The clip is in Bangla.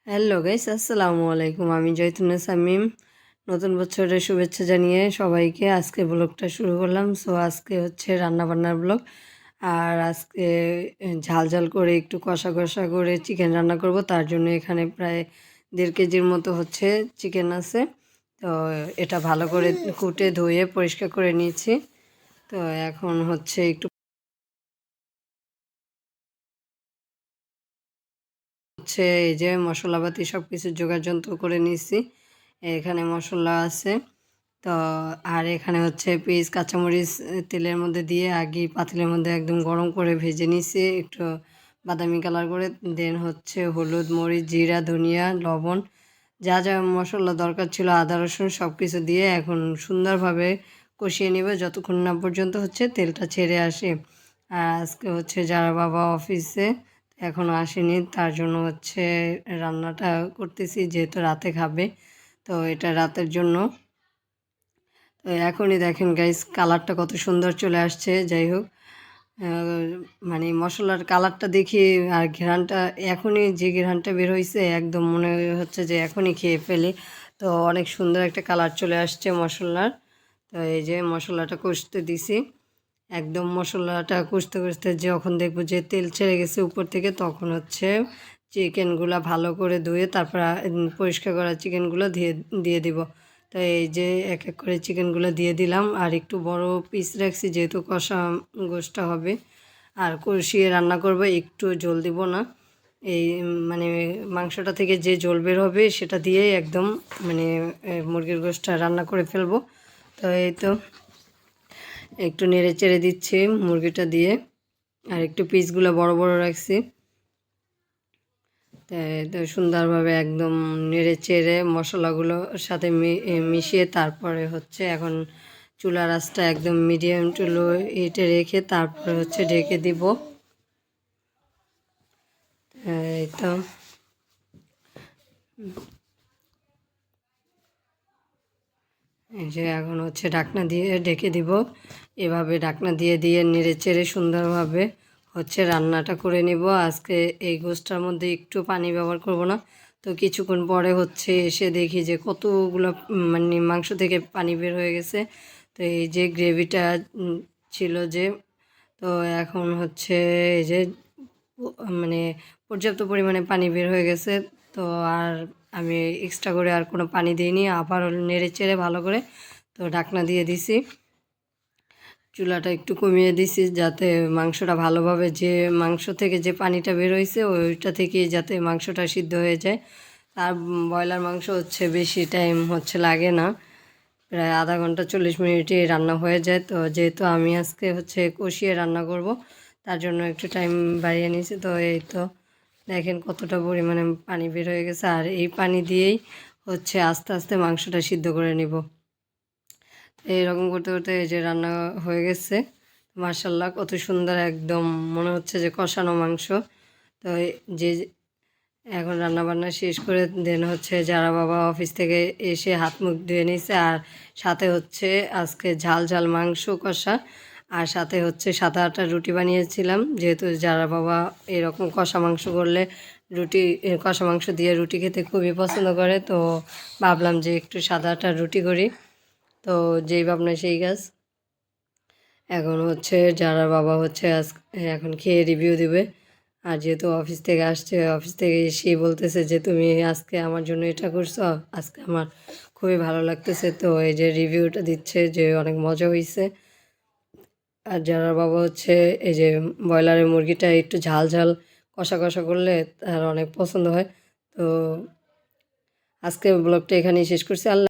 হ্যালো গাইস, আসসালামু আলাইকুম। আমি জয়তুন্নেস শামীম। নতুন বছরের শুভেচ্ছা জানিয়ে সবাইকে আজকে ব্লগটা শুরু করলাম। সো আজকে হচ্ছে রান্নাবান্নার ব্লগ। আর আজকে ঝাল ঝাল করে একটু কষা কষা করে চিকেন রান্না করব। তার জন্য এখানে প্রায় 1.5 কেজির মতো হচ্ছে চিকেন আছে। তো এটা ভালো করে কুটে ধুয়ে পরিষ্কার করে নিয়েছি। তো এখন হচ্ছে একটু এই যে মশলাপাতি সব কিছু জোগাড় যন্ত্র করে নিয়েছি। এখানে মশলা আছে। তো আর এখানে হচ্ছে পেঁয়াজ কাঁচামরিচ তেলের মধ্যে দিয়ে আগে পাতিলের মধ্যে একদম গরম করে ভেজে নিয়েছি একটু বাদামি কালার করে। দেন হচ্ছে হলুদ, মরিচ, জিরা, ধনিয়া, লবণ, যা যা মশলা দরকার ছিল, আদা রসুন সব কিছু দিয়ে এখন সুন্দরভাবে কষিয়ে নেবে যতক্ষণ না পর্যন্ত হচ্ছে তেলটা ছেড়ে আসে। আর আজকে হচ্ছে যারা বাবা অফিসে এখনও আসেনি, তার জন্য হচ্ছে রান্নাটা করতেছি, যেহেতু রাতে খাবে। তো এটা রাতের জন্য। তো এখনই দেখেন গাইস, কালারটা কত সুন্দর চলে আসছে। যাই হোক, মানে মশলার কালারটা দেখি আর ঘ্রাণটা, এখনই যে ঘ্রাণটা বের হয়েছে একদম মনে হচ্ছে যে এখনই খেয়ে ফেলি। তো অনেক সুন্দর একটা কালার চলে আসছে মশলার। তো এই যে মশলাটা কষতে দিছি। একদম মশলাটা কষতে কষতে যখন দেখবো যে তেল ছেড়ে গেছে উপর থেকে, তখন হচ্ছে চিকেনগুলো ভালো করে ধুয়ে তারপর পরিষ্কার করা চিকেনগুলো দিয়ে দিয়ে দিব। তো এই যে এক এক করে চিকেনগুলো দিয়ে দিলাম। আর একটু বড় পিস রাখছি, যেহেতু কষা গোশটা হবে আর কষিয়ে রান্না করব, একটু ঝোল দিব না। এই মানে মাংসটা থেকে যে ঝোল বের হবে সেটা দিয়েই একদম মানে মুরগির গোশটা রান্না করে ফেলবো। তো এই তো একটু নেড়ে চেড়ে দিচ্ছি মুরগিটা দিয়ে। আর একটু পিসগুলো বড় বড় রাখছি। তো সুন্দরভাবে একদম নেড়ে চেড়ে মশলাগুলোর সাথে মিশিয়ে তারপরে হচ্ছে এখন চুলার আঁচটা একদম মিডিয়াম টু লো হিটে রেখে তারপরে হচ্ছে ঢেকে দিব। এই তো এই যে এখন হচ্ছে ঢাকনা দিয়ে ঢেকে দিব। এভাবে ঢাকনা দিয়ে দিয়ে নেড়ে চেড়ে সুন্দরভাবে হচ্ছে রান্নাটা করে নিব। আজকে এই গোশটার মধ্যে একটু পানি ব্যবহার করব না। তো কিছুক্ষণ পরে হচ্ছে এসে দেখি যে কতগুলো মানে মাংস থেকে পানি বের হয়ে গেছে। তো এই যে গ্রেভিটা ছিল যে, তো এখন হচ্ছে এই যে মানে পর্যাপ্ত পরিমাণে পানি বের হয়ে গেছে। তো আর আমি এক্সট্রা করে আর কোনো পানি দিইনি, আবার নেড়ে চেড়ে ভালো করে তো ঢাকনা দিয়ে দিছি। চুলাটা একটু কমিয়ে দিছি যাতে মাংসটা ভালোভাবে, যে মাংস থেকে যে পানিটা বের হয়েছে ওইটা থেকে যাতে মাংসটা সিদ্ধ হয়ে যায়। আর ব্রয়লার মাংস হচ্ছে বেশি টাইম হচ্ছে লাগে না, প্রায় আধা ঘন্টা 40 মিনিটে রান্না হয়ে যায়। তো যেহেতু আমি আজকে হচ্ছে কষিয়ে রান্না করব, তার জন্য একটু টাইম বাড়িয়ে নিয়েছি। তো এই তো দেখেন কতটা পরিমাণে পানি বের হয়ে গেছে। আর এই পানি দিয়েই হচ্ছে আস্তে আস্তে মাংসটা সিদ্ধ করে নিব। এইরকম করতে করতে এই যে রান্না হয়ে গেছে। মাশাল্লাহ, কত সুন্দর একদম মনে হচ্ছে যে কষানো মাংস। তো যে এখন রান্না বান্না শেষ করে দেন হচ্ছে যারা বাবা অফিস থেকে এসে হাত মুখ ধুয়ে নিয়েছে। আর সাথে হচ্ছে আজকে ঝাল ঝাল মাংস কষা, আর সাথে হচ্ছে 7-8টা রুটি বানিয়েছিলাম, যেহেতু যারা বাবা এরকম কষা মাংস করলে রুটি, কষা মাংস দিয়ে রুটি খেতে খুবই পছন্দ করে। তো ভাবলাম যে একটু 7-8টা রুটি করি। তো যেই ভাবনা সেই কাজ। এখন হচ্ছে যারা বাবা হচ্ছে এখন খেয়ে রিভিউ দিবে। আর যেহেতু অফিস থেকে আসছে, অফিস থেকে এসেই বলতেছে যে তুমি আজকে আমার জন্য এটা করছো, আজকে আমার খুবই ভালো লাগতেছে। তো এই যে রিভিউটা দিচ্ছে যে অনেক মজা হয়েছে। আর যারা বাবা হচ্ছে এই যে ব্রয়লারের মুরগিটা একটু ঝাল ঝাল কষা কষা করলে তার অনেক পছন্দ হয়। তো আজকে ব্লগটা এখানেই শেষ করছি। আল্লাহ।